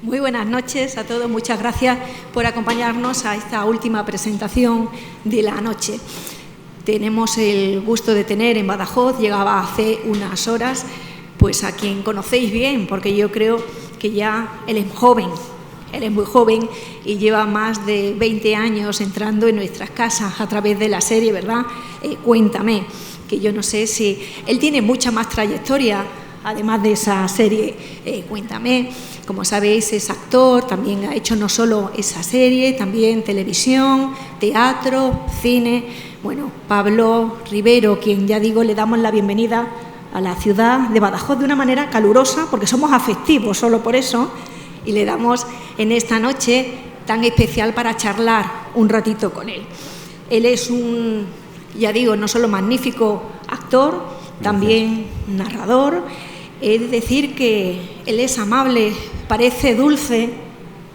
Muy buenas noches a todos. Muchas gracias por acompañarnos a esta última presentación de la noche. Tenemos el gusto de tener en Badajoz, llegaba hace unas horas, pues a quien conocéis bien, porque yo creo que ya él es joven, él es muy joven y lleva más de 20 años entrando en nuestras casas a través de la serie, ¿verdad? Cuéntame, que yo no sé si... Él tiene mucha más trayectoria, además de esa serie Cuéntame. Como sabéis, es actor, también ha hecho no solo esa serie, también televisión, teatro, cine. Bueno, Pablo Rivero, quien ya digo, le damos la bienvenida a la ciudad de Badajoz de una manera calurosa, porque somos afectivos solo por eso, y le damos en esta noche tan especial para charlar un ratito con él. Él es un, ya digo, no solo magnífico actor, también narrador. Es decir, que él es amable, parece dulce,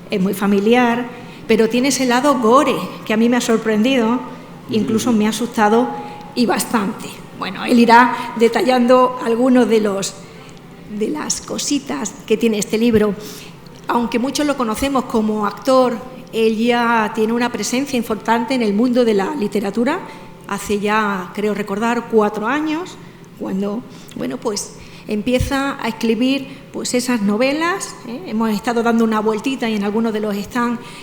es muy familiar, pero tiene ese lado gore, que a mí me ha sorprendido, incluso me ha asustado y bastante. Bueno, él irá detallando algunos de las cositas que tiene este libro. Aunque muchos lo conocemos como actor, él ya tiene una presencia importante en el mundo de la literatura, hace ya, creo recordar, 4 años, cuando, bueno, pues empieza a escribir pues esas novelas. Hemos estado dando una vueltita y en algunos de los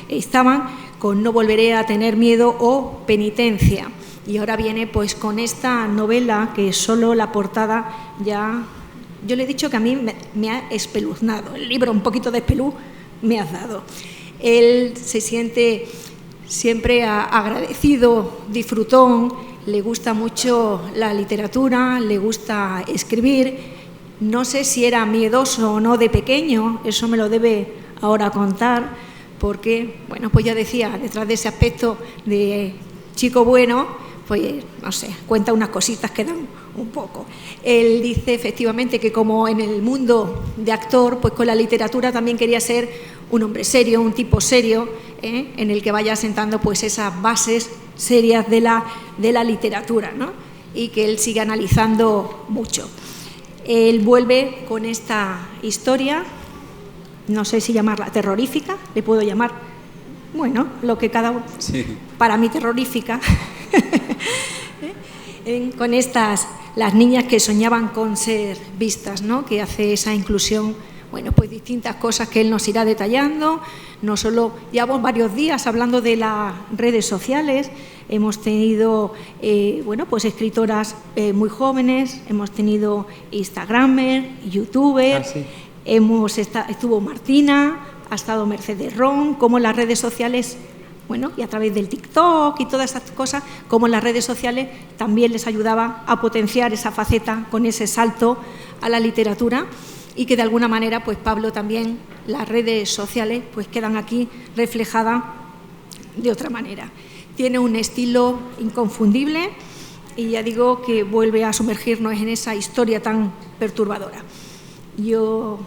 estaban con No volveré a tener miedo o Penitencia. Y ahora viene pues con esta novela que solo la portada ya... Yo le he dicho que a mí me ha espeluznado. El libro, un poquito de espeluz, me has dado. Él se siente siempre agradecido, disfrutón, le gusta mucho la literatura, le gusta escribir. No sé si era miedoso o no de pequeño, eso me lo debe ahora contar, porque, bueno, pues ya decía, detrás de ese aspecto de chico bueno, pues, no sé, cuenta unas cositas que dan un poco. Él dice efectivamente que como en el mundo de actor, pues con la literatura también quería ser un hombre serio, un tipo serio, en el que vaya sentando pues esas bases serias de la literatura, ¿no? Y que él sigue analizando mucho. Él vuelve con esta historia, no sé si llamarla terrorífica, le puedo llamar, bueno, lo que cada uno, sí. Para mí terrorífica, con estas, las niñas que soñaban con ser vistas, ¿no? Que hace esa inclusión, bueno, pues distintas cosas que él nos irá detallando. No solo, llevamos varios días hablando de las redes sociales, hemos tenido, bueno, pues escritoras muy jóvenes, hemos tenido instagramers, youtubers, sí. Estuvo Martina, ha estado Mercedes Ron, como las redes sociales, bueno, y a través del TikTok y todas esas cosas, como las redes sociales también les ayudaba a potenciar esa faceta con ese salto a la literatura. Y que de alguna manera, pues Pablo también, las redes sociales, pues quedan aquí reflejadas de otra manera. Tiene un estilo inconfundible y ya digo que vuelve a sumergirnos en esa historia tan perturbadora. Yo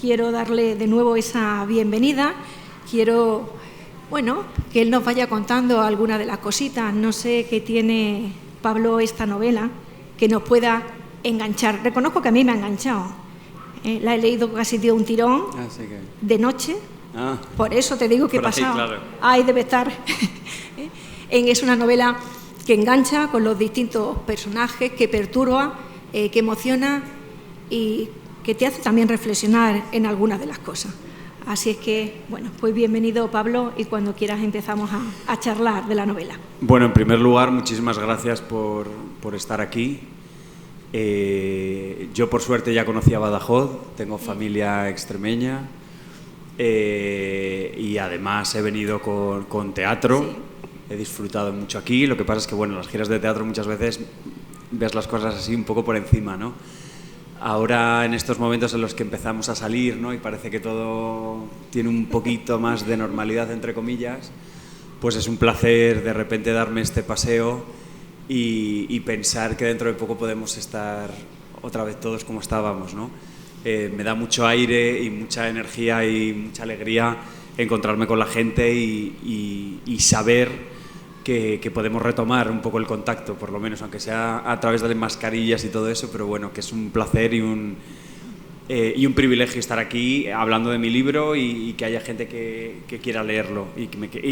quiero darle de nuevo esa bienvenida, quiero, bueno, que él nos vaya contando alguna de las cositas. No sé qué tiene Pablo esta novela que nos pueda enganchar. Reconozco que a mí me ha enganchado. La he leído casi de un tirón, de noche, por eso te digo que he pasado. Claro. Ahí debe estar. Es una novela que engancha con los distintos personajes, que perturba, que emociona y que te hace también reflexionar en algunas de las cosas. Así es que, bueno, pues bienvenido Pablo y cuando quieras empezamos a charlar de la novela. Bueno, en primer lugar, muchísimas gracias por estar aquí. Yo por suerte ya conocía Badajoz, tengo familia extremeña y además he venido con teatro, sí. He disfrutado mucho aquí, lo que pasa es que bueno, las giras de teatro muchas veces ves las cosas así un poco por encima, ¿no? Ahora en estos momentos en los que empezamos a salir, ¿no? Y parece que todo tiene un poquito más de normalidad entre comillas, pues es un placer de repente darme este paseo y pensar que dentro de poco podemos estar otra vez todos como estábamos, ¿no? Me da mucho aire y mucha energía y mucha alegría encontrarme con la gente y saber que podemos retomar un poco el contacto, por lo menos, aunque sea a través de las mascarillas y todo eso, pero bueno, que es un placer y y un privilegio estar aquí hablando de mi libro y que haya gente que quiera leerlo y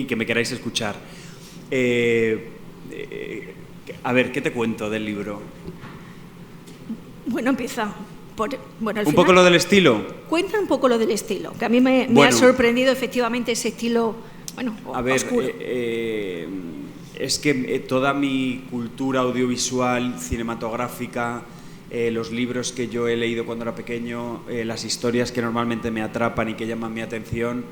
que me queráis escuchar. A ver, ¿qué te cuento del libro? Bueno, empieza por... Bueno, al ¿Un final, poco lo del estilo? Cuenta un poco lo del estilo, que a mí me ha sorprendido efectivamente ese estilo, bueno, a ver, oscuro. Es que toda mi cultura audiovisual, cinematográfica, los libros que yo he leído cuando era pequeño, las historias que normalmente me atrapan y que llaman mi atención,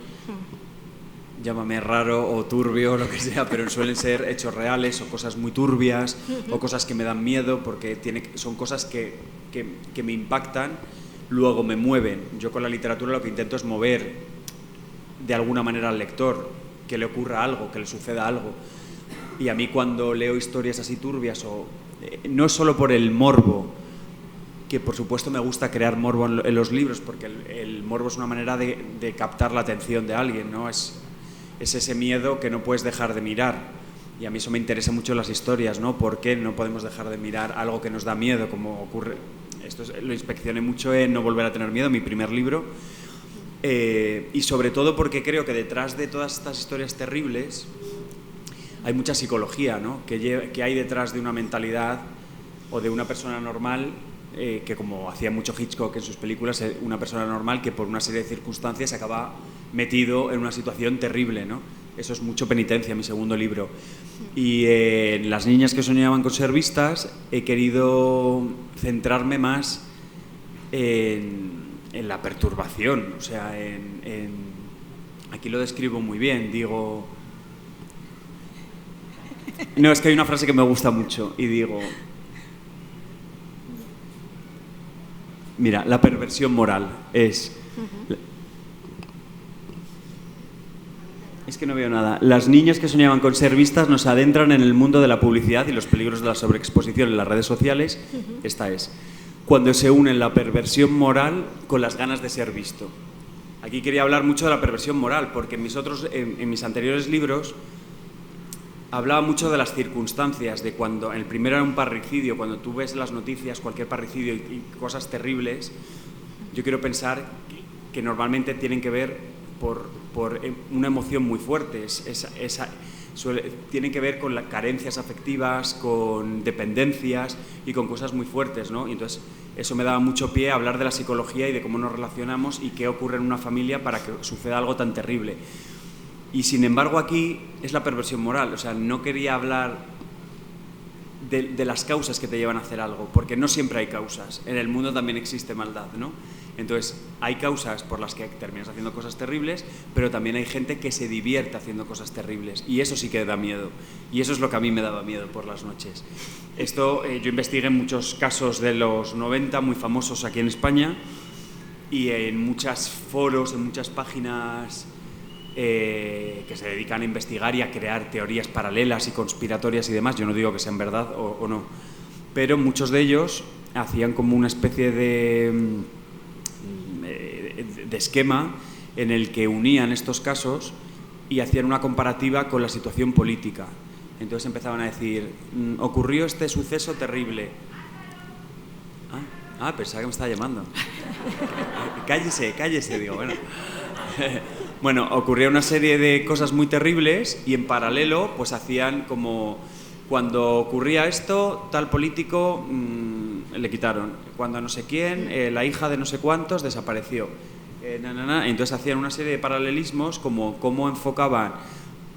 llámame raro o turbio o lo que sea, pero suelen ser hechos reales o cosas muy turbias o cosas que me dan miedo porque son cosas que me impactan, luego me mueven. Yo con la literatura lo que intento es mover de alguna manera al lector, que le ocurra algo, que le suceda algo. Y a mí cuando leo historias así turbias, no es solo por el morbo, que por supuesto me gusta crear morbo en los libros, porque el morbo es una manera de captar la atención de alguien, ¿no? Es ese miedo que no puedes dejar de mirar. Y a mí eso me interesa mucho en las historias, ¿no? ¿Por qué no podemos dejar de mirar algo que nos da miedo, como ocurre? Esto lo inspeccioné mucho en No volver a tener miedo, mi primer libro. Y sobre todo porque creo que detrás de todas estas historias terribles hay mucha psicología, ¿no? Que hay detrás de una mentalidad o de una persona normal, que como hacía mucho Hitchcock en sus películas, una persona normal que por una serie de circunstancias acaba metido en una situación terrible, ¿no? Eso es mucho penitencia, mi segundo libro. Y en Las niñas que soñaban con ser vistas he querido centrarme más en la perturbación, o sea, aquí lo describo muy bien, digo... No, es que hay una frase que me gusta mucho y digo... Mira, la perversión moral es... Es que no veo nada. Las niñas que soñaban con ser vistas nos adentran en el mundo de la publicidad y los peligros de la sobreexposición en las redes sociales. Esta es cuando se unen la perversión moral con las ganas de ser visto. Aquí quería hablar mucho de la perversión moral, porque en mis anteriores libros hablaba mucho de las circunstancias, de cuando, el primero era un parricidio, cuando tú ves las noticias, cualquier parricidio y cosas terribles, yo quiero pensar que normalmente tienen que ver por una emoción muy fuerte, tienen que ver con las carencias afectivas, con dependencias y con cosas muy fuertes, ¿no? Y entonces eso me daba mucho pie a hablar de la psicología y de cómo nos relacionamos y qué ocurre en una familia para que suceda algo tan terrible. Y sin embargo aquí es la perversión moral, o sea, no quería hablar de las causas que te llevan a hacer algo, porque no siempre hay causas, en el mundo también existe maldad, ¿no? Entonces hay causas por las que terminas haciendo cosas terribles, pero también hay gente que se divierte haciendo cosas terribles, y eso sí que da miedo, y eso es lo que a mí me daba miedo por las noches. Esto, yo investigué muchos casos de los 90 muy famosos aquí en España, y en muchos foros, en muchas páginas que se dedican a investigar y a crear teorías paralelas y conspiratorias y demás. Yo no digo que sean verdad o no, pero muchos de ellos hacían como una especie de esquema en el que unían estos casos y hacían una comparativa con la situación política. Entonces empezaban a decir, ocurrió este suceso terrible. Pensaba que me estaba llamando. Cállese, digo, bueno. Bueno, ocurría una serie de cosas muy terribles y en paralelo pues hacían como cuando ocurría esto, tal político le quitaron, cuando no sé quién, la hija de no sé cuántos desapareció. Entonces hacían una serie de paralelismos como cómo enfocaban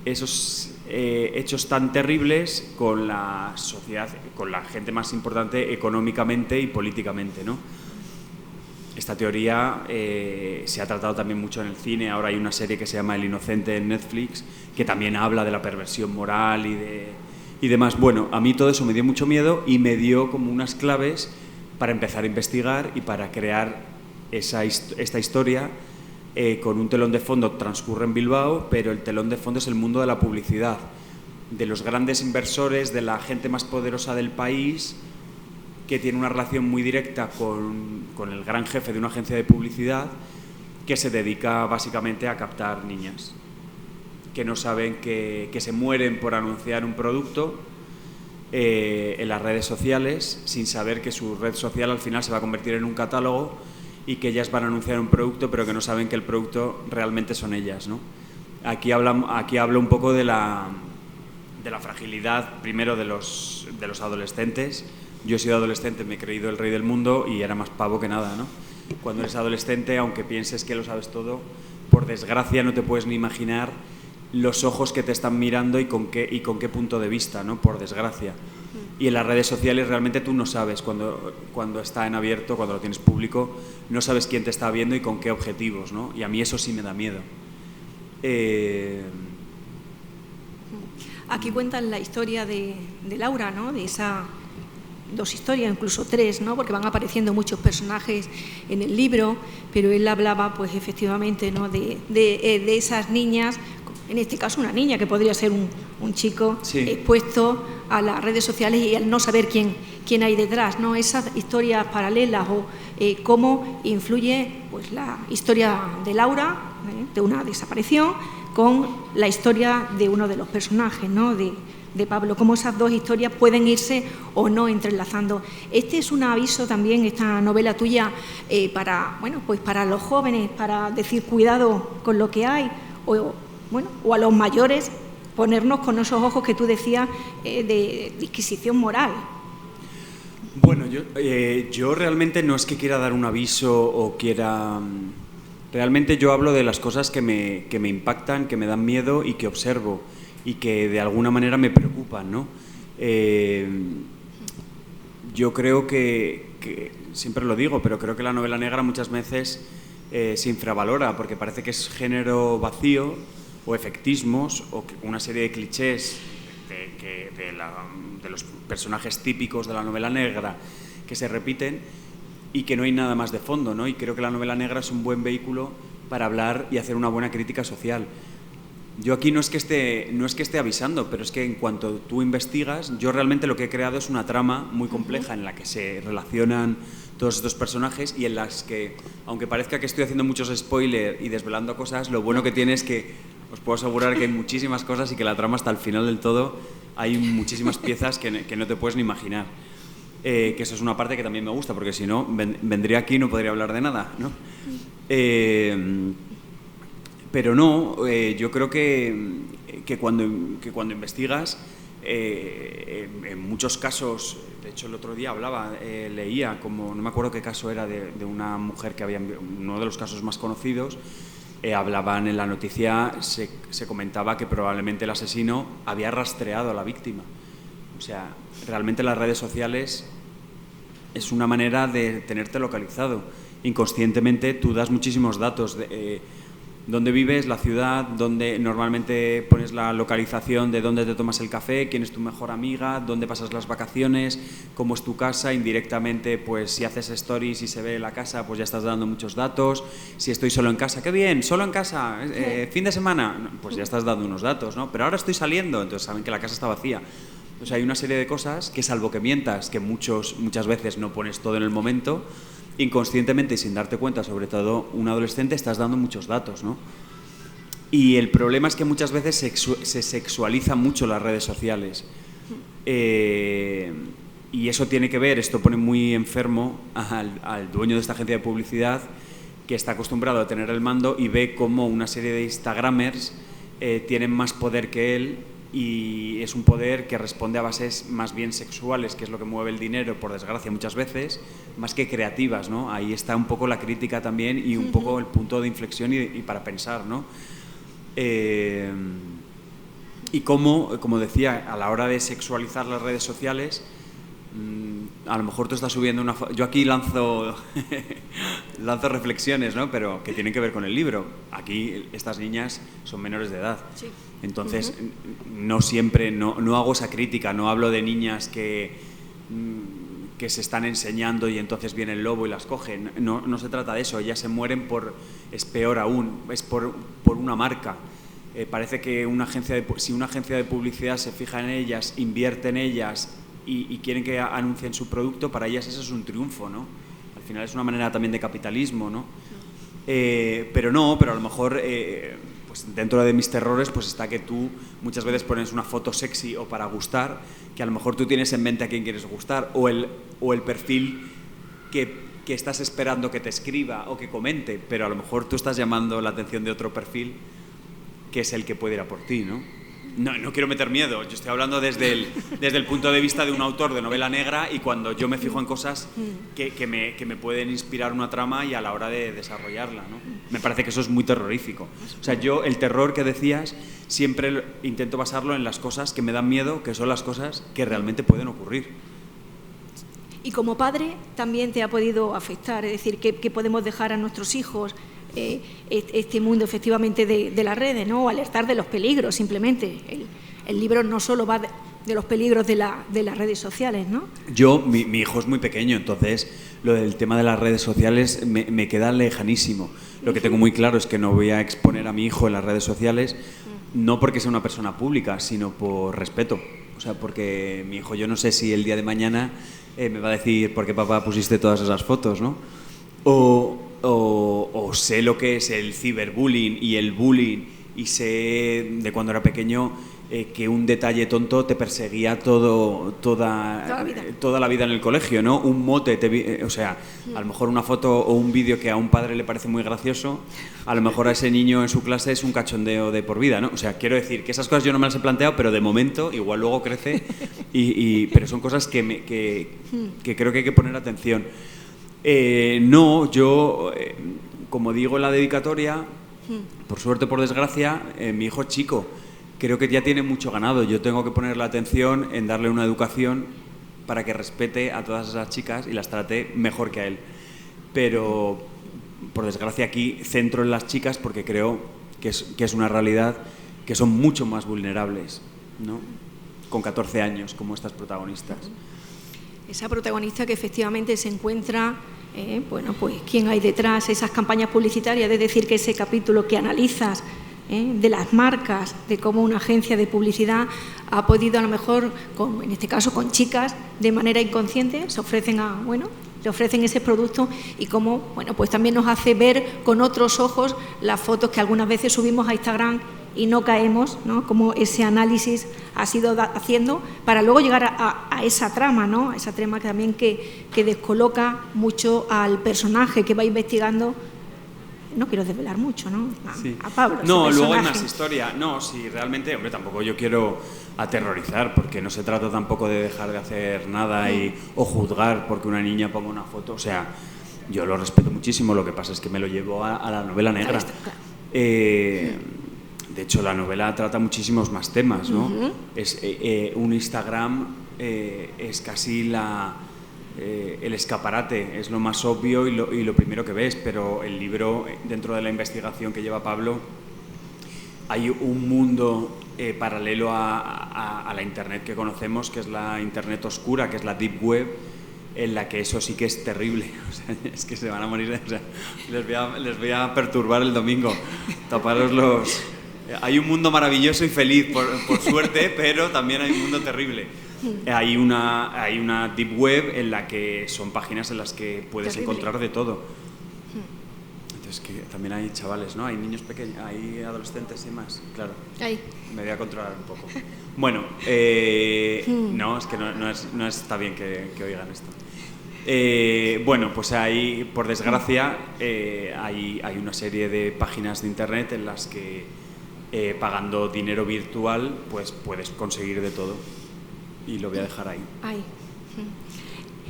esos hechos tan terribles con la sociedad, con la gente más importante económicamente y políticamente, ¿no? Esta teoría se ha tratado también mucho en el cine. Ahora hay una serie que se llama El Inocente en Netflix, que también habla de la perversión moral y demás. Bueno, a mí todo eso me dio mucho miedo y me dio como unas claves para empezar a investigar y para crear esta historia con un telón de fondo. Transcurre en Bilbao, pero el telón de fondo es el mundo de la publicidad, de los grandes inversores, de la gente más poderosa del país, que tiene una relación muy directa con el gran jefe de una agencia de publicidad que se dedica básicamente a captar niñas que no saben que se mueren por anunciar un producto en las redes sociales, sin saber que su red social al final se va a convertir en un catálogo y que ellas van a anunciar un producto, pero que no saben que el producto realmente son ellas, ¿no? Aquí hablo un poco de la fragilidad, primero, de los adolescentes. Yo he sido adolescente, me he creído el rey del mundo y era más pavo que nada, ¿no? Cuando eres adolescente, aunque pienses que lo sabes todo, por desgracia no te puedes ni imaginar los ojos que te están mirando y con qué punto de vista, ¿no? Por desgracia. Y en las redes sociales realmente tú no sabes, cuando está en abierto, cuando lo tienes público, no sabes quién te está viendo y con qué objetivos, ¿no? Y a mí eso sí me da miedo. Aquí cuentan la historia de Laura, ¿no? De esas 2 historias, incluso 3, ¿no? Porque van apareciendo muchos personajes en el libro, pero él hablaba, pues efectivamente, ¿no? de esas niñas, en este caso una niña que podría ser un chico, sí, expuesto a las redes sociales y al no saber quién hay detrás, ¿no? Esas historias paralelas o cómo influye, pues, la historia de Laura, de una desaparición, con la historia de uno de los personajes, ¿no? de Pablo, cómo esas 2 historias pueden irse o no entrelazando. Este es un aviso también, esta novela tuya, para los jóvenes, para decir cuidado con lo que hay, o a los mayores, ponernos con esos ojos que tú decías de disquisición moral. Bueno, yo realmente no es que quiera dar un aviso o quiera... Realmente yo hablo de las cosas que me impactan, que me dan miedo y que observo y que de alguna manera me preocupan, ¿no? Yo creo que siempre lo digo, pero creo que la novela negra muchas veces se infravalora porque parece que es género vacío o efectismos o una serie de clichés de los personajes típicos de la novela negra que se repiten y que no hay nada más de fondo, ¿no? Y creo que la novela negra es un buen vehículo para hablar y hacer una buena crítica social. Yo aquí no es que esté avisando, pero es que en cuanto tú investigas, yo realmente lo que he creado es una trama muy compleja en la que se relacionan todos estos personajes y en las que, aunque parezca que estoy haciendo muchos spoilers y desvelando cosas, lo bueno que tiene es que os puedo asegurar que hay muchísimas cosas y que la trama hasta el final del todo hay muchísimas piezas que no te puedes ni imaginar. Que eso es una parte que también me gusta, porque si no, vendría aquí y no podría hablar de nada, ¿no? Pero no, yo creo que cuando investigas, en muchos casos, de hecho el otro día leía, como no me acuerdo qué caso era, de una mujer que había, uno de los casos más conocidos, hablaban en la noticia, se comentaba que probablemente el asesino había rastreado a la víctima. O sea, realmente las redes sociales es una manera de tenerte localizado. Inconscientemente tú das muchísimos datos de dónde vives, la ciudad, dónde normalmente pones la localización de dónde te tomas el café, quién es tu mejor amiga, dónde pasas las vacaciones, cómo es tu casa. Indirectamente, pues si haces stories y se ve la casa, pues ya estás dando muchos datos. Si estoy solo en casa, ¡qué bien! Solo en casa, fin de semana, pues ya estás dando unos datos, ¿no? Pero ahora estoy saliendo, entonces saben que la casa está vacía. O sea, hay una serie de cosas que, salvo que mientas, que muchas veces no pones todo en el momento, inconscientemente y sin darte cuenta, sobre todo un adolescente, estás dando muchos datos, ¿no? Y el problema es que muchas veces se sexualizan mucho las redes sociales. Y eso tiene que ver, esto pone muy enfermo al dueño de esta agencia de publicidad, que está acostumbrado a tener el mando y ve cómo una serie de instagramers tienen más poder que él, y es un poder que responde a bases más bien sexuales, que es lo que mueve el dinero, por desgracia, muchas veces, más que creativas, ¿no? Ahí está un poco la crítica también y un poco el punto de inflexión y para pensar, ¿no? Y como decía, a la hora de sexualizar las redes sociales, a lo mejor tú estás subiendo una foto. Yo aquí lanzo reflexiones, ¿no? Pero que tienen que ver con el libro. Aquí estas niñas son menores de edad. Sí. Entonces, no siempre, no hago esa crítica, no hablo de niñas que se están enseñando y entonces viene el lobo y las coge. No se trata de eso. Ellas se mueren es peor aún, es por una marca. Parece que si una agencia de publicidad se fija en ellas, invierte en ellas y quieren que anuncien su producto, para ellas eso es un triunfo, ¿no? Al final es una manera también de capitalismo, ¿no? Pero a lo mejor pues dentro de mis terrores pues está que tú muchas veces pones una foto sexy o para gustar, que a lo mejor tú tienes en mente a quién quieres gustar, o el perfil que que estás esperando que te escriba o que comente, pero a lo mejor tú estás llamando la atención de otro perfil que es el que puede ir a por ti, ¿no? No quiero meter miedo, yo estoy hablando desde el punto de vista de un autor de novela negra, y cuando yo me fijo en cosas que me pueden inspirar una trama y a la hora de desarrollarla, ¿no? Me parece que eso es muy terrorífico. O sea, yo el terror que decías siempre intento basarlo en las cosas que me dan miedo, que son las cosas que realmente pueden ocurrir. Y como padre también te ha podido afectar, es decir, ¿qué podemos dejar a nuestros hijos? Este mundo efectivamente de las redes, ¿no? Alertar de los peligros, simplemente. El libro no solo va de los peligros de las redes sociales, ¿no? Mi hijo es muy pequeño, entonces lo del tema de las redes sociales me queda lejanísimo. Lo que tengo muy claro es que no voy a exponer a mi hijo en las redes sociales, no porque sea una persona pública, sino por respeto. O sea, porque mi hijo, yo no sé si el día de mañana me va a decir: ¿por qué, papá, pusiste todas esas fotos, no? O sé lo que es el ciberbullying y el bullying, y sé de cuando era pequeño que un detalle tonto te perseguía toda la vida en el colegio, ¿no? Un mote, o sea, a lo mejor una foto o un vídeo que a un padre le parece muy gracioso, a lo mejor a ese niño en su clase es un cachondeo de por vida, ¿no? O sea, quiero decir que esas cosas yo no me las he planteado, pero de momento igual luego crece, pero son cosas que creo que hay que poner atención. Como digo en la dedicatoria, por suerte o por desgracia, mi hijo es chico, creo que ya tiene mucho ganado. Yo tengo que ponerle atención en darle una educación para que respete a todas esas chicas y las trate mejor que a él. Pero, por desgracia, aquí centro en las chicas porque creo que es una realidad, que son mucho más vulnerables, ¿no? Con 14 años, como estas protagonistas. Esa protagonista que efectivamente se encuentra, pues quién hay detrás, esas campañas publicitarias, es decir, que ese capítulo que analizas de las marcas, de cómo una agencia de publicidad ha podido, a lo mejor, en este caso con chicas, de manera inconsciente, le ofrecen ese producto, y cómo, pues también nos hace ver con otros ojos las fotos que algunas veces subimos a Instagram y no caemos, ¿no? Como ese análisis ha sido haciendo para luego llegar a esa trama, ¿no? A esa trama que también que descoloca mucho al personaje que va investigando. No quiero desvelar mucho, ¿no? A Pablo. No, luego hay más historia. No, sí, realmente, hombre, tampoco yo quiero aterrorizar, porque no se trata tampoco de dejar de hacer nada o juzgar porque una niña ponga una foto. O sea, yo lo respeto muchísimo, lo que pasa es que me lo llevo a la novela negra. De hecho, la novela trata muchísimos más temas, ¿no? Un Instagram es casi el escaparate, es lo más obvio y lo primero que ves, pero el libro, dentro de la investigación que lleva Pablo, hay un mundo paralelo a la Internet que conocemos, que es la Internet oscura, que es la Deep Web, en la que eso sí que es terrible. O sea, es que se van a morir. O sea, les voy a perturbar el domingo, taparos los... Hay un mundo maravilloso y feliz, por suerte, pero también hay un mundo terrible. Hay una deep web en la que son páginas en las que puedes encontrar de todo. Entonces, que también hay chavales, ¿no? Hay niños pequeños, hay adolescentes y más, claro. Me voy a controlar un poco. Bueno, no, es que no está bien que oigan esto. Bueno, pues hay, por desgracia, hay una serie de páginas de internet en las que pagando dinero virtual, pues puedes conseguir de todo. Y lo voy a dejar ahí.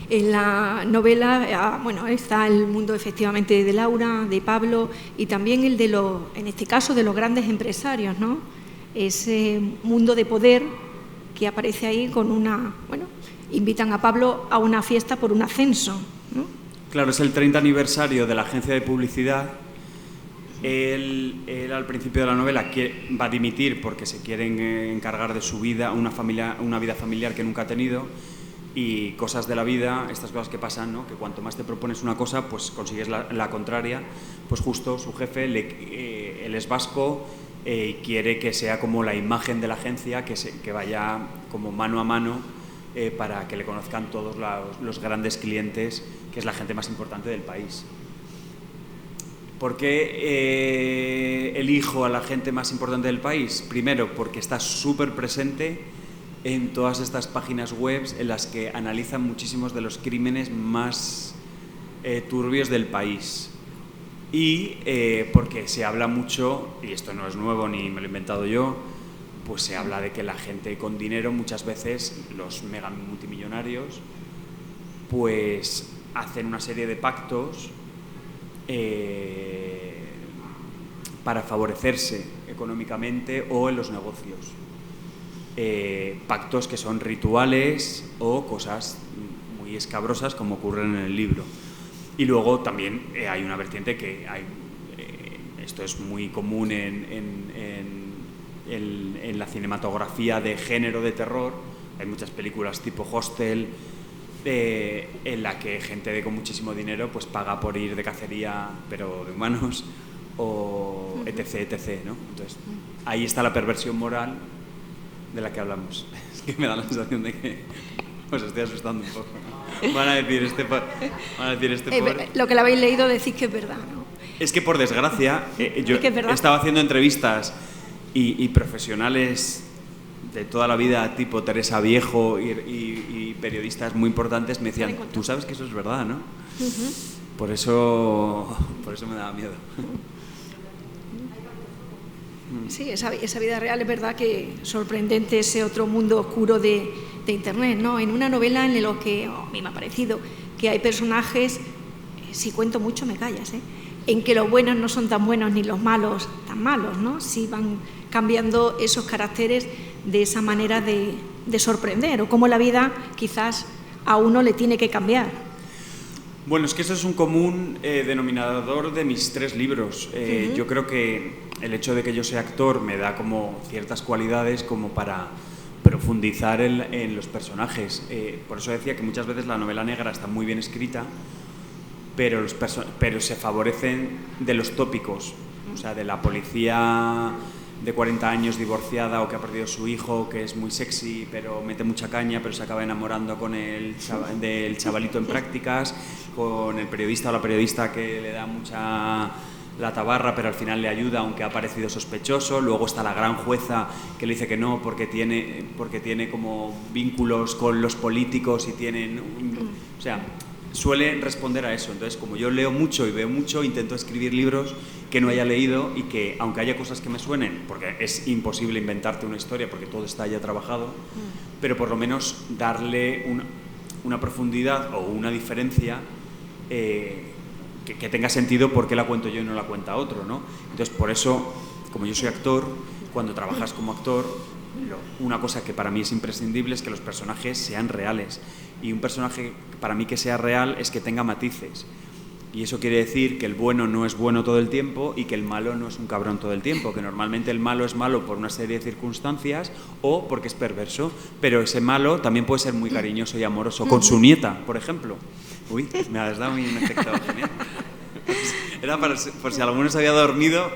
En la novela, está el mundo efectivamente de Laura, de Pablo, y también el en este caso, de los grandes empresarios, ¿no? Ese mundo de poder que aparece ahí invitan a Pablo a una fiesta por un ascenso, ¿no? Claro, es el 30 aniversario de la agencia de publicidad. Él al principio de la novela va a dimitir porque se quieren encargar de su vida, una vida familiar que nunca ha tenido, y cosas de la vida, estas cosas que pasan, ¿no? Que cuanto más te propones una cosa, pues consigues la contraria. Pues justo su jefe, él es vasco, quiere que sea como la imagen de la agencia, que vaya como mano a mano para que le conozcan todos los grandes clientes, que es la gente más importante del país. ¿Por qué elijo a la gente más importante del país? Primero, porque está súper presente en todas estas páginas web en las que analizan muchísimos de los crímenes más turbios del país. Y porque se habla mucho, y esto no es nuevo ni me lo he inventado yo, pues se habla de que la gente con dinero, muchas veces los mega multimillonarios, pues hacen una serie de pactos para favorecerse económicamente o en los negocios. Pactos que son rituales o cosas muy escabrosas como ocurren en el libro. Y luego también hay una vertiente que hay, esto es muy común en la cinematografía de género de terror. Hay muchas películas tipo Hostel en la que gente con muchísimo dinero pues paga por ir de cacería, pero de humanos, o etc, etc, ¿no? Entonces, ahí está la perversión moral de la que hablamos. Es que me da la sensación de que os estoy asustando un poco. Van a decir este pobre. Lo que le habéis leído decís que es verdad, ¿no? Es que por desgracia, yo he estado haciendo entrevistas y profesionales de toda la vida, tipo Teresa Viejo y periodistas muy importantes, me decían, tú sabes que eso es verdad, ¿no? Por eso me daba miedo. Sí, esa vida real es verdad que sorprendente ese otro mundo oscuro de Internet, ¿no? En una novela en lo que a mí me ha parecido que hay personajes, si cuento mucho me callas, en que los buenos no son tan buenos ni los malos tan malos, ¿no? Sí van cambiando esos caracteres de esa manera de sorprender, o cómo la vida quizás a uno le tiene que cambiar. Bueno, es que eso es un común denominador de mis 3 libros. Yo creo que el hecho de que yo sea actor me da como ciertas cualidades como para profundizar en los personajes. Por eso decía que muchas veces la novela negra está muy bien escrita, pero se favorecen de los tópicos, o sea, de la policía de 40 años divorciada o que ha perdido a su hijo, que es muy sexy, pero mete mucha caña, pero se acaba enamorando del chavalito en prácticas, con el periodista o la periodista que le da mucha la tabarra, pero al final le ayuda, aunque ha parecido sospechoso. Luego está la gran jueza que le dice que no, porque tiene como vínculos con los políticos y tienen... O sea, suele responder a eso. Entonces, como yo leo mucho y veo mucho, intento escribir libros que no haya leído y que, aunque haya cosas que me suenen, porque es imposible inventarte una historia porque todo está ya trabajado, pero por lo menos darle una profundidad o una diferencia que tenga sentido porque la cuento yo y no la cuenta otro, ¿no? Entonces, por eso, como yo soy actor, cuando trabajas como actor, una cosa que para mí es imprescindible es que los personajes sean reales. Y un personaje para mí que sea real es que tenga matices. Y eso quiere decir que el bueno no es bueno todo el tiempo y que el malo no es un cabrón todo el tiempo, que normalmente el malo es malo por una serie de circunstancias o porque es perverso, pero ese malo también puede ser muy cariñoso y amoroso con su nieta, por ejemplo. Uy, me has dado un efecto genial. Era por si alguno se había dormido.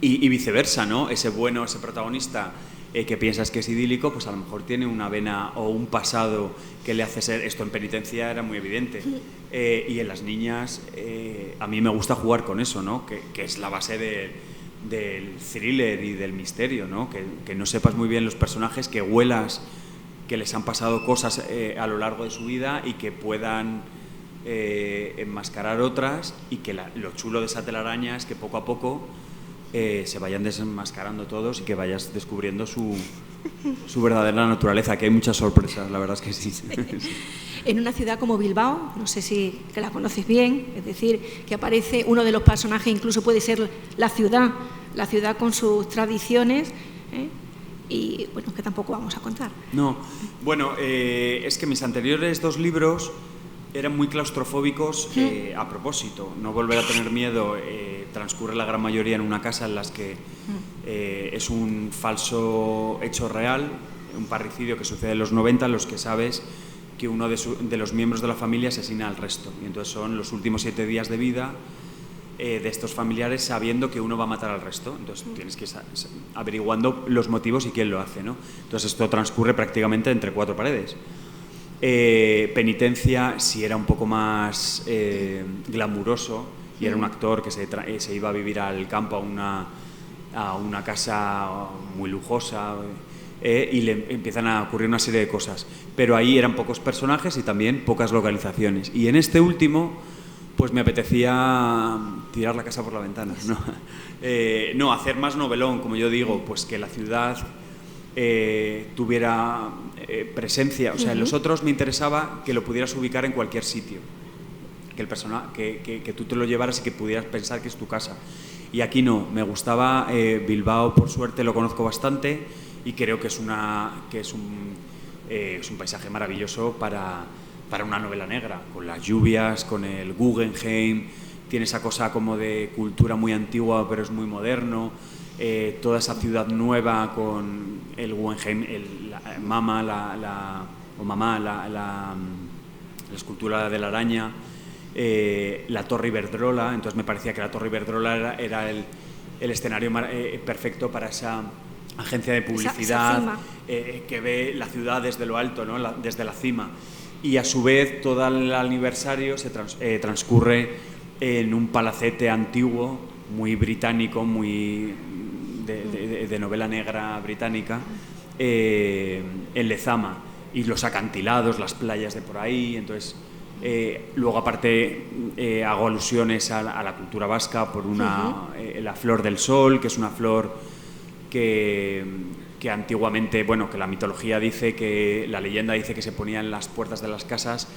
Y viceversa, ¿no? Ese bueno, ese protagonista que piensas que es idílico, pues a lo mejor tiene una vena o un pasado que le hace ser... Esto en Penitencia era muy evidente. Y en Las niñas, a mí me gusta jugar con eso, ¿no? Que es la base del thriller y del misterio, ¿no? Que no sepas muy bien los personajes, que huelas que les han pasado cosas a lo largo de su vida y que puedan enmascarar otras, y que lo chulo de esa telaraña es que poco a poco se vayan desenmascarando todos y que vayas descubriendo su verdadera naturaleza, que hay muchas sorpresas, la verdad es que sí. En una ciudad como Bilbao, no sé si que la conoces bien, es decir, que aparece uno de los personajes, incluso puede ser la ciudad con sus tradiciones, y bueno, que tampoco vamos a contar. No, bueno, es que mis anteriores 2 libros eran muy claustrofóbicos a propósito. No volver a tener miedo transcurre la gran mayoría en una casa en las que es un falso hecho real, un parricidio que sucede en los 90, en los que sabes que uno de los miembros de la familia asesina al resto. Y entonces son los últimos 7 días de vida de estos familiares sabiendo que uno va a matar al resto. Entonces tienes que ir averiguando los motivos y quién lo hace, ¿no? Entonces esto transcurre prácticamente entre 4 paredes. Penitencia sí era un poco más glamuroso, y era un actor que se iba a vivir al campo a una casa muy lujosa, y le empiezan a ocurrir una serie de cosas. Pero ahí eran pocos personajes y también pocas localizaciones. Y en este último, pues me apetecía tirar la casa por la ventana, ¿no? No, hacer más novelón, como yo digo, pues que la ciudad tuviera presencia. O sea, en los otros me interesaba que lo pudieras ubicar en cualquier sitio, que tú te lo llevaras y que pudieras pensar que es tu casa. Y aquí no, me gustaba Bilbao, por suerte lo conozco bastante y creo que es un paisaje maravilloso para una novela negra, con las lluvias, con el Guggenheim, tiene esa cosa como de cultura muy antigua pero es muy moderno, toda esa ciudad nueva con el Guggenheim, la escultura de la araña, la Torre Iberdrola. Entonces me parecía que la Torre Iberdrola era el escenario perfecto para esa agencia de publicidad que ve la ciudad desde lo alto, ¿no? Desde la cima. Y a su vez todo el aniversario se transcurre en un palacete antiguo, muy británico, muy de novela negra británica, en Lezama, y los acantilados, las playas de por ahí. Entonces luego aparte hago alusiones a la cultura vasca por la flor del sol, que es una flor que antiguamente, bueno, que la mitología dice, que la leyenda dice que se ponía en las puertas de las casas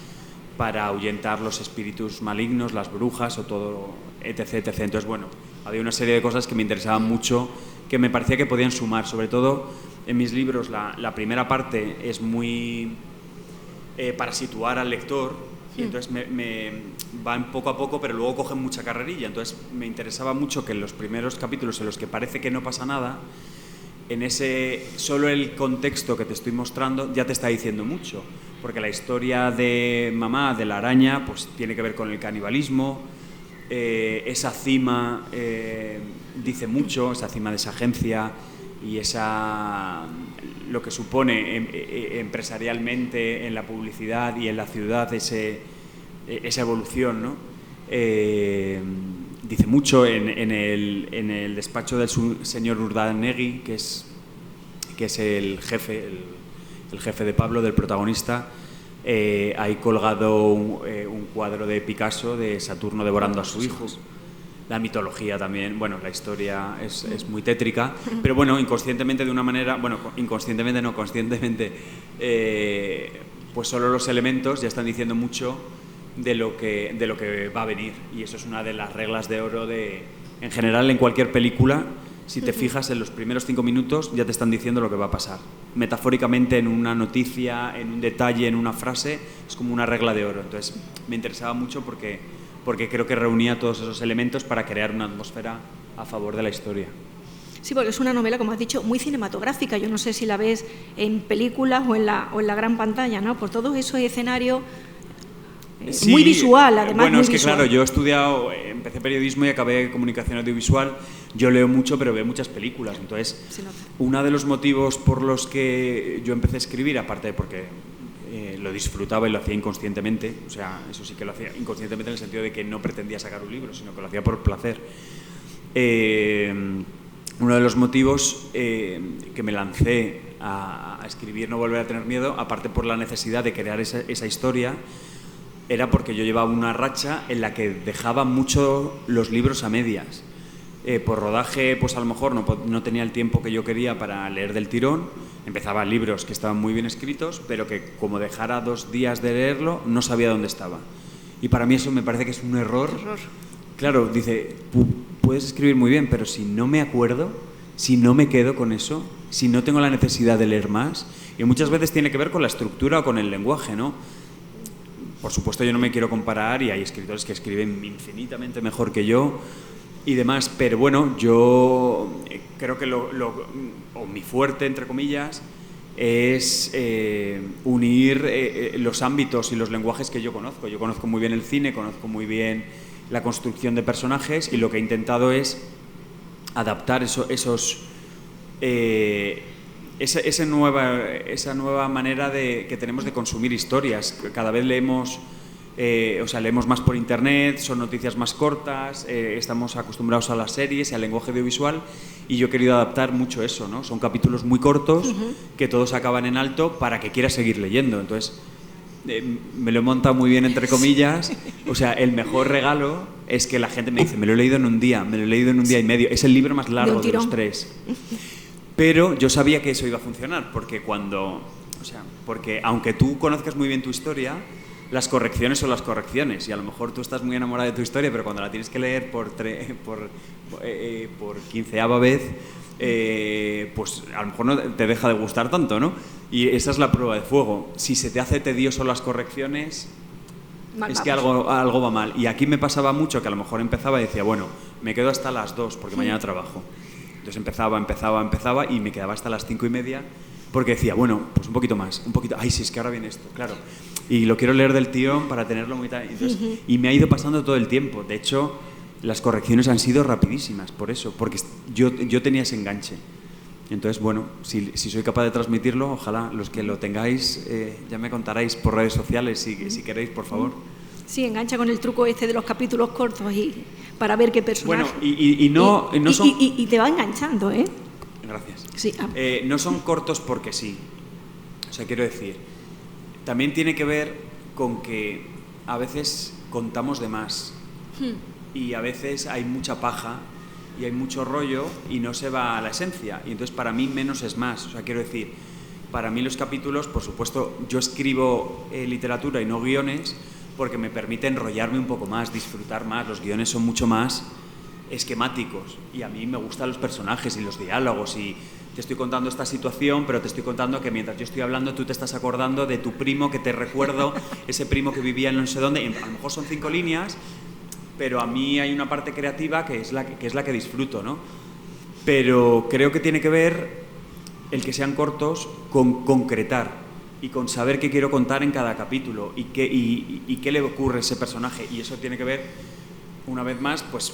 para ahuyentar los espíritus malignos, las brujas o todo, etc, etc. Entonces, bueno, había una serie de cosas que me interesaban mucho, que me parecía que podían sumar. Sobre todo en mis libros la primera parte es muy para situar al lector, y entonces me van poco a poco, pero luego cogen mucha carrerilla. Entonces me interesaba mucho que en los primeros capítulos en los que parece que no pasa nada, en ese solo el contexto que te estoy mostrando ya te está diciendo mucho, porque la historia de mamá, de la araña, pues tiene que ver con el canibalismo, esa cima dice mucho, esa cima de esa agencia y lo que supone empresarialmente en la publicidad y en la ciudad esa evolución, ¿no? Dice mucho en el despacho del señor Urdanegui, que es el jefe de Pablo, del protagonista. Hay colgado un cuadro de Picasso de Saturno devorando a su hijo. La mitología también, bueno, la historia es muy tétrica, pero bueno, inconscientemente de una manera, bueno, inconscientemente no, conscientemente, pues solo los elementos ya están diciendo mucho de lo que va a venir, y eso es una de las reglas de oro en general en cualquier película. Si te fijas en los primeros 5 minutos ya te están diciendo lo que va a pasar, metafóricamente, en una noticia, en un detalle, en una frase, es como una regla de oro. Entonces me interesaba mucho porque creo que reunía todos esos elementos para crear una atmósfera a favor de la historia. Sí, porque es una novela, como has dicho, muy cinematográfica. Yo no sé si la ves en películas o en la gran pantalla, ¿no? Por todo eso escenario sí, muy visual, además. Bueno, muy es que visual. claro, yo he estudiado, empecé periodismo y acabé comunicación audiovisual. Yo leo mucho, pero veo muchas películas. Entonces, uno de los motivos por los que yo empecé a escribir, aparte de porque lo disfrutaba y lo hacía inconscientemente, o sea, eso sí que lo hacía inconscientemente en el sentido de que no pretendía sacar un libro, sino que lo hacía por placer. Uno de los motivos que me lancé a escribir No volver a tener miedo, aparte por la necesidad de crear esa historia, era porque yo llevaba una racha en la que dejaba mucho los libros a medias. Por rodaje, pues a lo mejor no tenía el tiempo que yo quería para leer del tirón. Empezaba libros que estaban muy bien escritos, pero que como dejara 2 días de leerlo, no sabía dónde estaba. Y para mí eso me parece que es un error. Claro, dice, puedes escribir muy bien, pero si no me acuerdo, si no me quedo con eso, si no tengo la necesidad de leer más, y muchas veces tiene que ver con la estructura o con el lenguaje, ¿no? Por supuesto, yo no me quiero comparar, y hay escritores que escriben infinitamente mejor que yo y demás, pero bueno, yo creo que mi fuerte, entre comillas, es unir los ámbitos y los lenguajes que yo conozco. Yo conozco muy bien el cine, conozco muy bien la construcción de personajes, y lo que he intentado es adaptar esa nueva manera que tenemos de consumir historias. Cada vez leemos o sea, leemos más por internet, son noticias más cortas, estamos acostumbrados a las series y al lenguaje audiovisual, y yo he querido adaptar mucho eso, ¿no? Son capítulos muy cortos que todos acaban en alto para que quieras seguir leyendo. Entonces, me lo he montado muy bien, entre comillas. O sea, el mejor regalo es que la gente me dice, me lo he leído en un día, me lo he leído en un día y medio. Es el libro más largo de los 3. Pero yo sabía que eso iba a funcionar, porque porque aunque tú conozcas muy bien tu historia, las correcciones son las correcciones, y a lo mejor tú estás muy enamorada de tu historia, pero cuando la tienes que leer por 15ª vez, pues a lo mejor no te deja de gustar tanto, ¿no? Y esa es la prueba de fuego. Si se te hace tedioso las correcciones, es que algo va mal. Y aquí me pasaba mucho que a lo mejor empezaba y decía, bueno, me quedo hasta las 2 porque mañana trabajo. Entonces empezaba y me quedaba hasta las 5:30 porque decía, bueno, pues un poquito más, ay, sí, es que ahora viene esto, claro. Y lo quiero leer del tirón para tenerlo muy tal. Entonces, y me ha ido pasando todo el tiempo. De hecho, las correcciones han sido rapidísimas por eso, porque yo tenía ese enganche. Entonces, bueno, si soy capaz de transmitirlo, ojalá los que lo tengáis, ya me contaréis por redes sociales si queréis, por favor. Sí, engancha con el truco este de los capítulos cortos y para ver qué personaje. Bueno, y te va enganchando, ¿eh? Gracias. Sí. No son cortos porque sí. O sea, quiero decir, también tiene que ver con que a veces contamos de más y a veces hay mucha paja y hay mucho rollo y no se va a la esencia, y entonces para mí menos es más. O sea, quiero decir, para mí los capítulos, por supuesto, yo escribo literatura y no guiones porque me permite enrollarme un poco más, disfrutar más. Los guiones son mucho más esquemáticos y a mí me gustan los personajes y los diálogos, y te estoy contando esta situación, pero te estoy contando que mientras yo estoy hablando tú te estás acordando de tu primo, que te recuerdo, ese primo que vivía en no sé dónde, y a lo mejor son 5 líneas, pero a mí hay una parte creativa que es la que disfruto, ¿no? Pero creo que tiene que ver el que sean cortos con concretar y con saber qué quiero contar en cada capítulo y qué le ocurre a ese personaje, y eso tiene que ver, una vez más, pues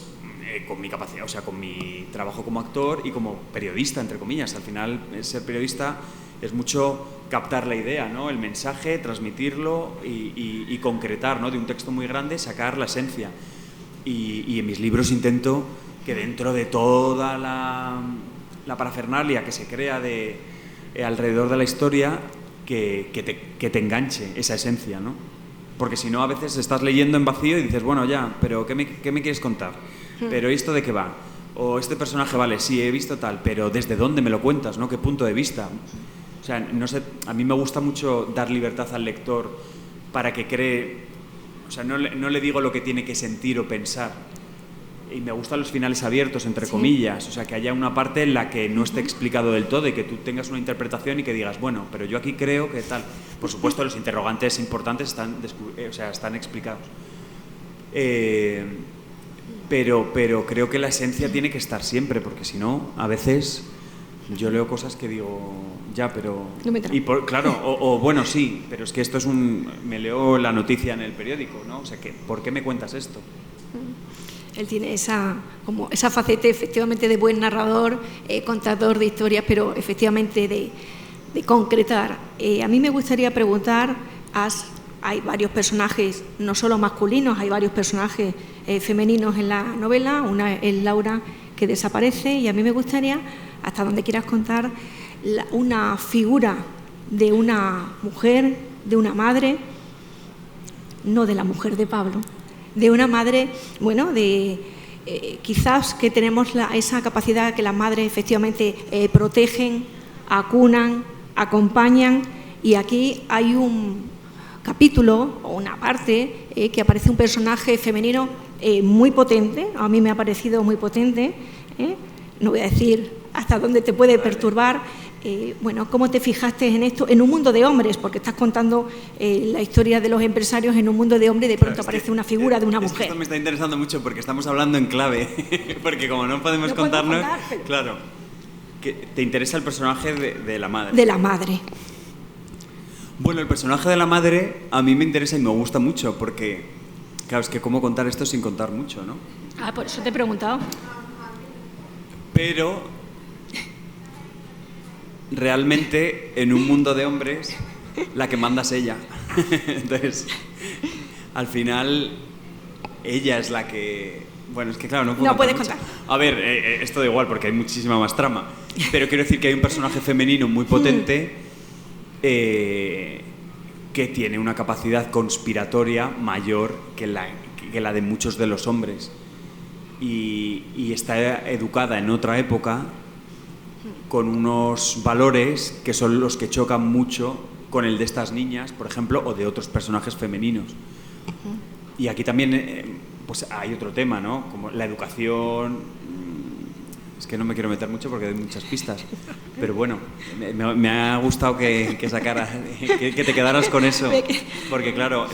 con mi capacidad, o sea, con mi trabajo como actor y como periodista, entre comillas. Al final, ser periodista es mucho captar la idea, ¿no? El mensaje, transmitirlo y concretar, ¿no? De un texto muy grande, sacar la esencia. Y en mis libros intento que dentro de toda la parafernalia que se crea alrededor de la historia, que te enganche esa esencia, ¿no? Porque si no, a veces estás leyendo en vacío y dices, bueno, ya, pero ¿qué me quieres contar? ¿Pero esto de qué va? O este personaje, vale, sí, he visto tal, pero ¿desde dónde me lo cuentas, no? ¿Qué punto de vista? O sea, no sé, a mí me gusta mucho dar libertad al lector para que cree. O sea, no le digo lo que tiene que sentir o pensar. Y me gustan los finales abiertos, entre comillas. O sea, que haya una parte en la que no esté explicado del todo y que tú tengas una interpretación y que digas, bueno, pero yo aquí creo que tal. Por supuesto, los interrogantes importantes están explicados. Pero creo que la esencia tiene que estar siempre, porque si no, a veces yo leo cosas que digo, ya, pero... No me trae. Claro, o bueno, sí, pero es que esto es me leo la noticia en el periódico, ¿no? O sea, ¿por qué me cuentas esto? Él tiene esa faceta, efectivamente, de buen narrador, contador de historias, pero efectivamente de concretar. A mí me gustaría preguntar, hay varios personajes, no solo masculinos, hay varios personajes femeninos en la novela. Una es Laura, que desaparece, y a mí me gustaría, hasta donde quieras contar, una figura de una mujer, de una madre, no de la mujer de Pablo, de una madre, bueno, quizás que tenemos esa capacidad que las madres efectivamente protegen, acunan, acompañan, y aquí hay un capítulo o una parte que aparece un personaje femenino muy potente. A mí me ha parecido muy potente, no voy a decir hasta dónde te puede perturbar. Bueno, ¿cómo te fijaste en esto? En un mundo de hombres, porque estás contando la historia de los empresarios en un mundo de hombres, y de pronto aparece una figura de una mujer. Esto me está interesando mucho porque estamos hablando en clave, porque como no podemos contarnos... Claro, que ¿te interesa el personaje de la madre? De la madre. Bueno, el personaje de la madre a mí me interesa y me gusta mucho porque, claro, es que cómo contar esto sin contar mucho, ¿no? Por eso te he preguntado. Pero realmente en un mundo de hombres la que manda es ella. Entonces, al final ella es la que... Bueno, es que claro, no puedo No puedes mucho. contar. A ver, esto da igual porque hay muchísima más trama, pero quiero decir que hay un personaje femenino muy potente que tiene una capacidad conspiratoria mayor que la de muchos de los hombres y está educada en otra época con unos valores que son los que chocan mucho con el de estas niñas, por ejemplo, o de otros personajes femeninos. Y aquí también pues hay otro tema, ¿no? Como la educación. Es que no me quiero meter mucho porque doy muchas pistas. Pero bueno, me ha gustado que sacaras, que te quedaras con eso. Porque claro,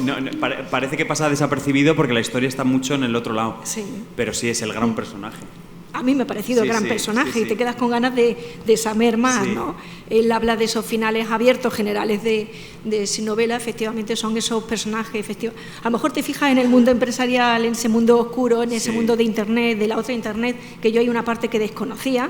parece que pasa desapercibido porque la historia está mucho en el otro lado. Sí. Pero sí, es el gran personaje. A mí me ha parecido gran personaje y te quedas con ganas de saber más, ¿no? Él habla de esos finales abiertos generales de su novela, efectivamente son esos personajes, a lo mejor te fijas en el mundo empresarial, en ese mundo oscuro, en ese mundo de Internet, de la otra Internet, que yo hay una parte que desconocía,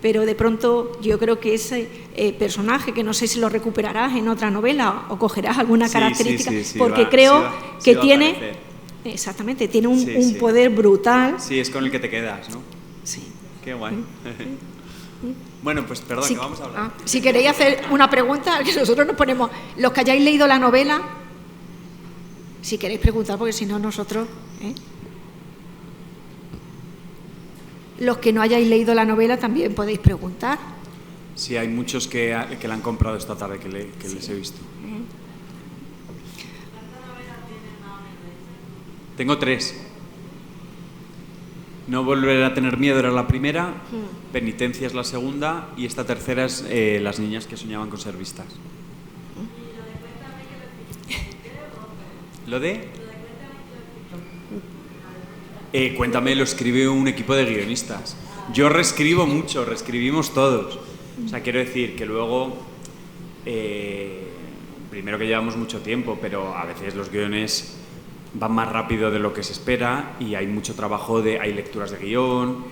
pero de pronto yo creo que ese personaje, que no sé si lo recuperarás en otra novela o cogerás alguna característica, porque creo que tiene... Exactamente, tiene un poder brutal. Sí, es con el que te quedas, ¿no? Sí. Qué guay. Bueno, pues perdón, que vamos a hablar. Si queréis hacer una pregunta, que nosotros nos ponemos, los que hayáis leído la novela, si queréis preguntar, porque si no nosotros... Los que no hayáis leído la novela también podéis preguntar. Sí, hay muchos que la han comprado esta tarde, que les he visto. Tengo 3. No volver a tener miedo era la primera, Penitencia es la segunda y esta tercera es Las niñas que soñaban con ser vistas. ¿Lo de? Cuéntame, lo escribe un equipo de guionistas. Yo reescribo mucho, reescribimos todos. O sea, quiero decir que luego, primero que llevamos mucho tiempo, pero a veces los guiones van más rápido de lo que se espera y hay mucho trabajo, hay lecturas de guión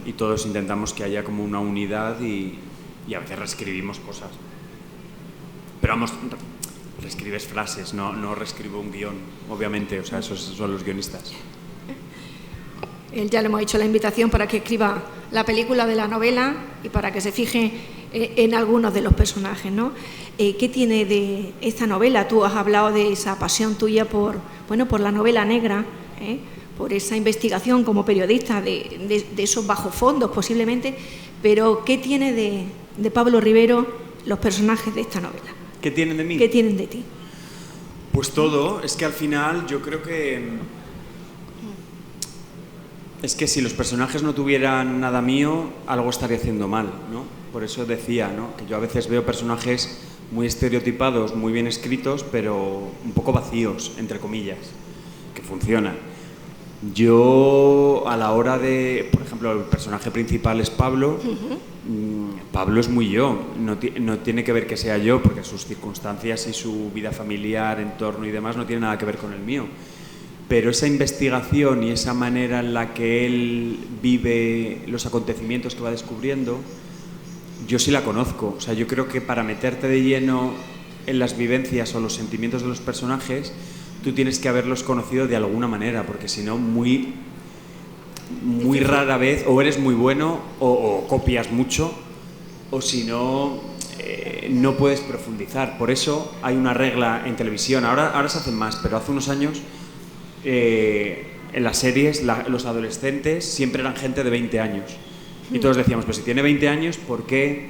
y todos intentamos que haya como una unidad y a veces reescribimos cosas. Pero vamos, reescribes frases, no reescribo un guión, obviamente, o sea, esos son los guionistas. Él ya le hemos hecho la invitación para que escriba la película de la novela y para que se fije en algunos de los personajes, ¿no? ¿Qué tiene de esta novela? Tú has hablado de esa pasión tuya por la novela negra, por esa investigación como periodista de esos bajofondos posiblemente, pero ¿qué tiene de Pablo Rivero los personajes de esta novela? ¿Qué tienen de mí? ¿Qué tienen de ti? Pues todo, es que al final yo creo que... Es que si los personajes no tuvieran nada mío, algo estaría haciendo mal, ¿no? Por eso decía, ¿no?, que yo a veces veo personajes muy estereotipados, muy bien escritos, pero un poco vacíos, entre comillas, que funcionan. Yo, a la hora de... Por ejemplo, el personaje principal es Pablo. Pablo es muy yo, no tiene que ver que sea yo, porque sus circunstancias y su vida familiar, entorno y demás no tiene nada que ver con el mío. Pero esa investigación y esa manera en la que él vive los acontecimientos que va descubriendo, yo sí la conozco. O sea, yo creo que para meterte de lleno en las vivencias o los sentimientos de los personajes, tú tienes que haberlos conocido de alguna manera, porque si no, muy rara vez, o eres muy bueno o copias mucho, o si no, no puedes profundizar. Por eso hay una regla en televisión, ahora se hacen más, pero hace unos años... en las series los adolescentes siempre eran gente de 20 años y todos decíamos, pues si tiene 20 años, ¿por qué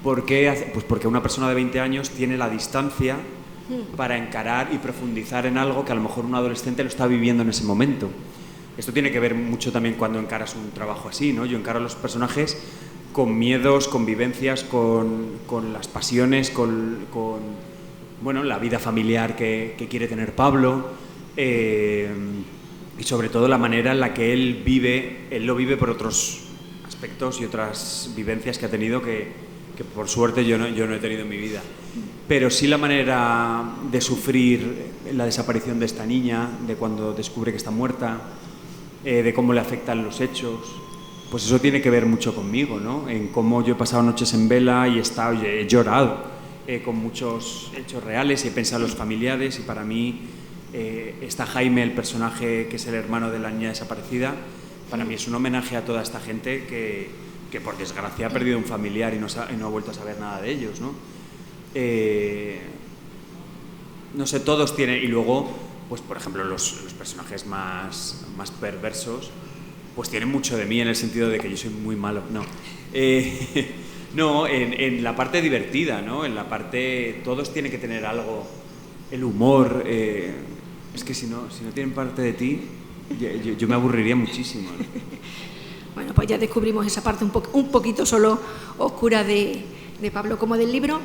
pues porque una persona de 20 años tiene la distancia para encarar y profundizar en algo que a lo mejor un adolescente lo está viviendo en ese momento. Esto tiene que ver mucho también cuando encaras un trabajo así, ¿no? Yo encaro a los personajes con miedos, con vivencias, con las pasiones, con bueno, la vida familiar que quiere tener Pablo. Y sobre todo la manera en la que él lo vive por otros aspectos y otras vivencias que ha tenido que por suerte yo no he tenido en mi vida, pero sí la manera de sufrir la desaparición de esta niña, de cuando descubre que está muerta, de cómo le afectan los hechos. Pues eso tiene que ver mucho conmigo, ¿no? En cómo yo he pasado noches en vela y he llorado con muchos hechos reales y he pensado en los familiares, y para mí Está Jaime, el personaje que es el hermano de la niña desaparecida. Para mí es un homenaje a toda esta gente que por desgracia ha perdido un familiar y no ha vuelto a saber nada de ellos, ¿no? No sé, todos tienen... Y luego, pues por ejemplo, los personajes más perversos, pues tienen mucho de mí en el sentido de que yo soy muy malo. No, no, en la parte divertida, ¿no? En la parte... Todos tienen que tener algo... El humor... es que si no tienen parte de ti, yo me aburriría muchísimo, ¿no? Bueno, pues ya descubrimos esa parte un poquito solo oscura de Pablo como del libro.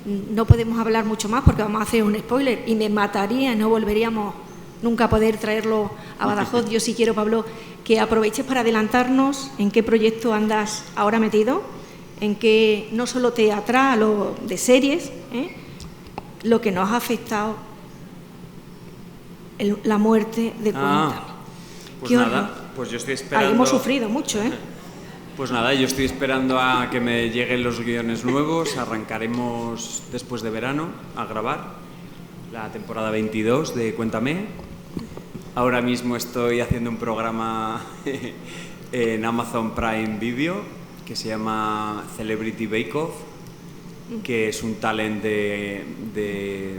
No podemos hablar mucho más porque vamos a hacer un spoiler y me mataría, no volveríamos nunca a poder traerlo a Badajoz. Yo sí quiero, Pablo, que aproveches para adelantarnos en qué proyecto andas ahora metido, en qué no solo teatral o de series, lo que nos ha afectado la muerte de Cuéntame. Pues nada, pues yo estoy esperando... Ahí hemos sufrido mucho, Pues nada, yo estoy esperando a que me lleguen los guiones nuevos. Arrancaremos después de verano a grabar la temporada 22 de Cuéntame. Ahora mismo estoy haciendo un programa en Amazon Prime Video que se llama Celebrity Bake Off, que es un talent de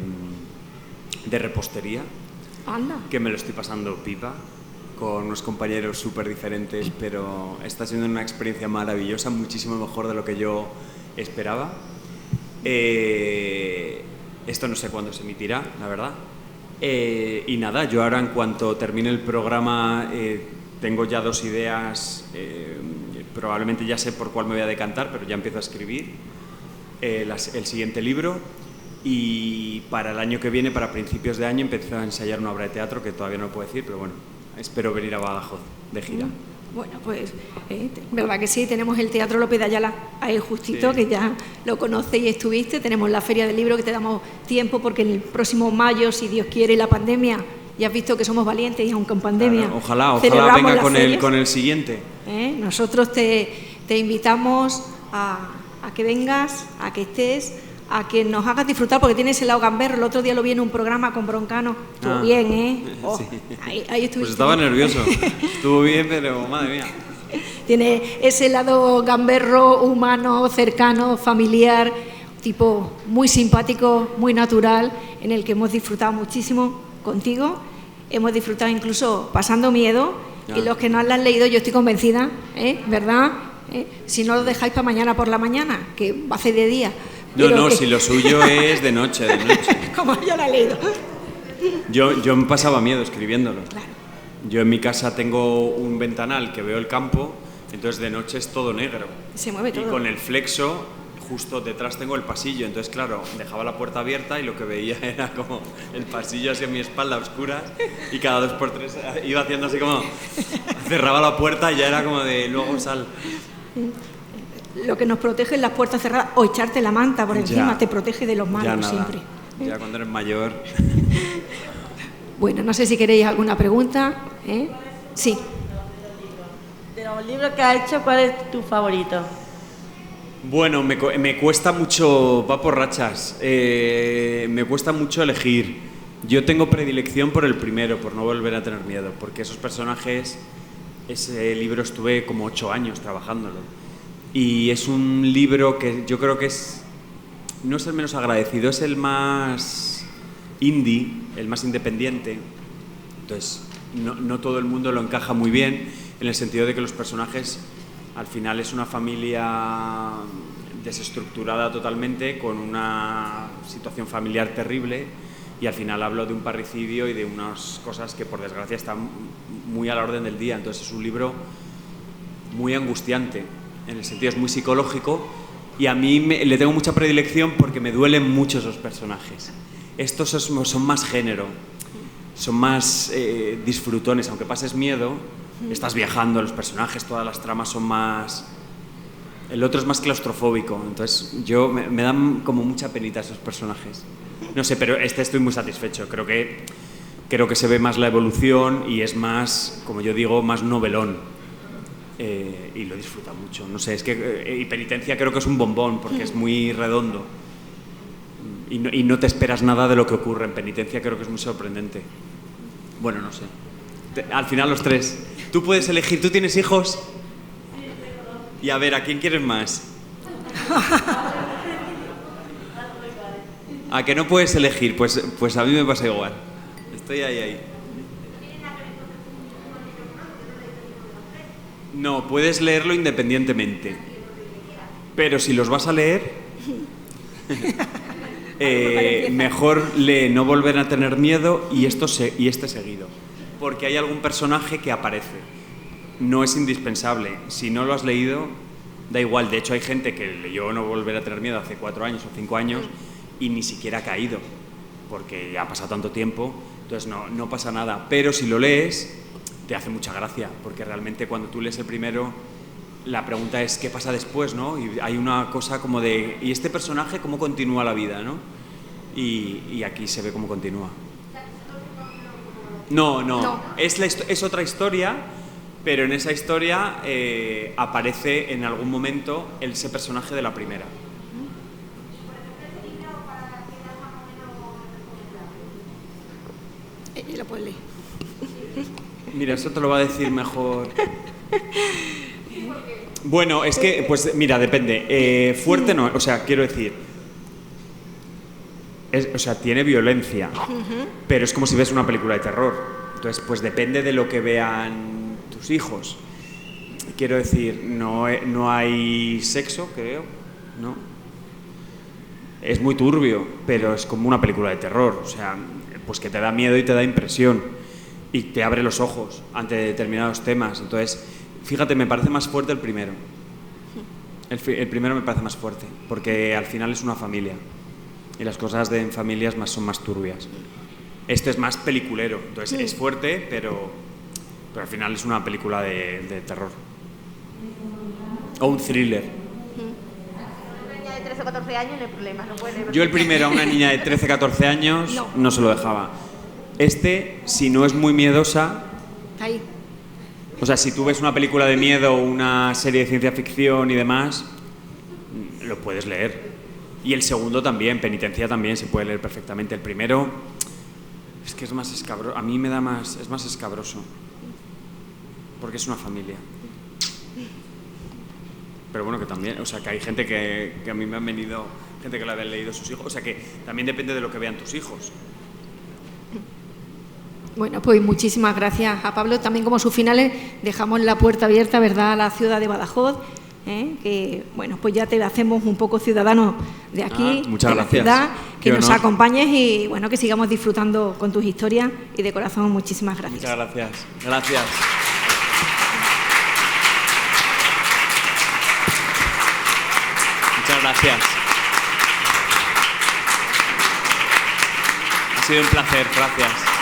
repostería. Anda. Que me lo estoy pasando pipa con unos compañeros súper diferentes, pero está siendo una experiencia maravillosa, muchísimo mejor de lo que yo esperaba. Esto no sé cuándo se emitirá, la verdad. Y nada, yo ahora en cuanto termine el programa tengo ya 2 ideas, probablemente ya sé por cuál me voy a decantar, pero ya empiezo a escribir el siguiente libro. Y para el año que viene, para principios de año, empecé a ensayar una obra de teatro que todavía no lo puedo decir, pero bueno, espero venir a Badajoz de gira. Bueno, pues, verdad que sí, tenemos el Teatro López de Ayala ahí justito, sí, que ya lo conoces y estuviste. Tenemos la Feria del Libro, que te damos tiempo porque el próximo mayo, si Dios quiere, la pandemia, ya has visto que somos valientes y aún con pandemia. Claro, ojalá venga con el siguiente. Nosotros te invitamos a que vengas, a que estés, a que nos hagas disfrutar, porque tienes el lado gamberro. El otro día lo vi en un programa con Broncano. Estuvo bien, Sí. Ahí estuviste. Pues estaba nervioso. Estuvo bien, pero madre mía. Tiene ese lado gamberro, humano, cercano, familiar, tipo muy simpático, muy natural, en el que hemos disfrutado muchísimo contigo. Hemos disfrutado incluso pasando miedo. Y los que no lo han leído, yo estoy convencida, ¿verdad? Si no lo dejáis para mañana por la mañana, que va a ser de día. No, si lo suyo es de noche. Como yo la he leído. Yo me pasaba miedo escribiéndolo. Claro. Yo en mi casa tengo un ventanal que veo el campo, entonces de noche es todo negro. Se mueve todo. Y con el flexo, justo detrás tengo el pasillo, entonces claro, dejaba la puerta abierta y lo que veía era como el pasillo hacia mi espalda a oscuras, y cada 2 por 3 iba haciendo así como... Cerraba la puerta y ya era como de luego sal... Lo que nos protege es las puertas cerradas o echarte la manta por encima, te protege de los malos siempre. Ya cuando eres mayor. Bueno, no sé si queréis alguna pregunta. Sí. De los libros que has hecho, ¿cuál es tu favorito? Bueno, me cuesta mucho, va por rachas, me cuesta mucho elegir. Yo tengo predilección por el primero, por No volver a tener miedo, porque esos personajes, ese libro estuve como 8 años trabajándolo. Y es un libro que yo creo que no es el menos agradecido, es el más indie, el más independiente. Entonces, no todo el mundo lo encaja muy bien, en el sentido de que los personajes, al final, es una familia desestructurada totalmente, con una situación familiar terrible, y al final hablo de un parricidio y de unas cosas que, por desgracia, están muy a la orden del día. Entonces, es un libro muy angustiante. En el sentido es muy psicológico, y a mí le tengo mucha predilección porque me duelen mucho esos personajes. Estos son más género, son más disfrutones, aunque pases miedo, estás viajando, los personajes, todas las tramas son más... El otro es más claustrofóbico, entonces me dan como mucha penita esos personajes. No sé, pero estoy muy satisfecho, creo que se ve más la evolución y es más, como yo digo, más novelón. Y lo disfruta mucho, no sé, es que y Penitencia creo que es un bombón porque es muy redondo y no te esperas nada de lo que ocurre. En Penitencia creo que es muy sorprendente. Bueno, no sé. Al final los tres. Tú puedes elegir, ¿tú tienes hijos? Y a ver, ¿a quién quieres más? ¿A que no puedes elegir? Pues a mí me pasa igual. Estoy ahí. No, puedes leerlo independientemente. Pero si los vas a leer, mejor lee No volver a tener miedo y este seguido. Porque hay algún personaje que aparece. No es indispensable. Si no lo has leído, da igual. De hecho, hay gente que leyó No volver a tener miedo hace 4 años o 5 años y ni siquiera ha caído. Porque ya ha pasado tanto tiempo, entonces no pasa nada. Pero si lo lees, te hace mucha gracia. Porque realmente cuando tú lees el primero, la pregunta es ¿qué pasa después, no? Y hay una cosa como de ¿y este personaje cómo continúa la vida, no? Y aquí se ve cómo continúa. No. Es otra historia, pero en esa historia aparece en algún momento ese personaje de la primera. Lo puedes leer. Mira, eso te lo va a decir mejor. Bueno, es que, pues mira, depende. Fuerte no, o sea, quiero decir, tiene violencia, pero es como si ves una película de terror. Entonces, pues depende de lo que vean tus hijos. Quiero decir, no hay sexo, creo, ¿no? Es muy turbio, pero es como una película de terror. O sea, pues que te da miedo y te da impresión y te abre los ojos ante determinados temas. Entonces, fíjate, me parece más fuerte el primero. El primero me parece más fuerte, porque al final es una familia y las cosas en familias son más turbias. Este es más peliculero, entonces es fuerte, pero al final es una película de terror. O un thriller. Una niña de 13 o 14 años no hay problema, no puede leer. Yo el primero a una niña de 13 14 años no se lo dejaba. Este, si no es muy miedosa... Ahí. O sea, si tú ves una película de miedo o una serie de ciencia ficción y demás, lo puedes leer. Y el segundo también, Penitencia también se puede leer perfectamente. El primero es que es más escabroso. A mí es más escabroso. Porque es una familia. Pero bueno, que también, o sea, que hay gente que a mí me han venido, gente que lo habían leído sus hijos. O sea, que también depende de lo que vean tus hijos. Bueno, pues muchísimas gracias a Pablo. También como sus finales dejamos la puerta abierta, ¿verdad?, a la ciudad de Badajoz, que, bueno, pues ya te hacemos un poco ciudadano de aquí, muchas de la gracias. ciudad, que Qué nos honor. acompañes y, bueno, que sigamos disfrutando con tus historias y de corazón muchísimas gracias. Muchas gracias. Gracias. Muchas gracias. Ha sido un placer, gracias.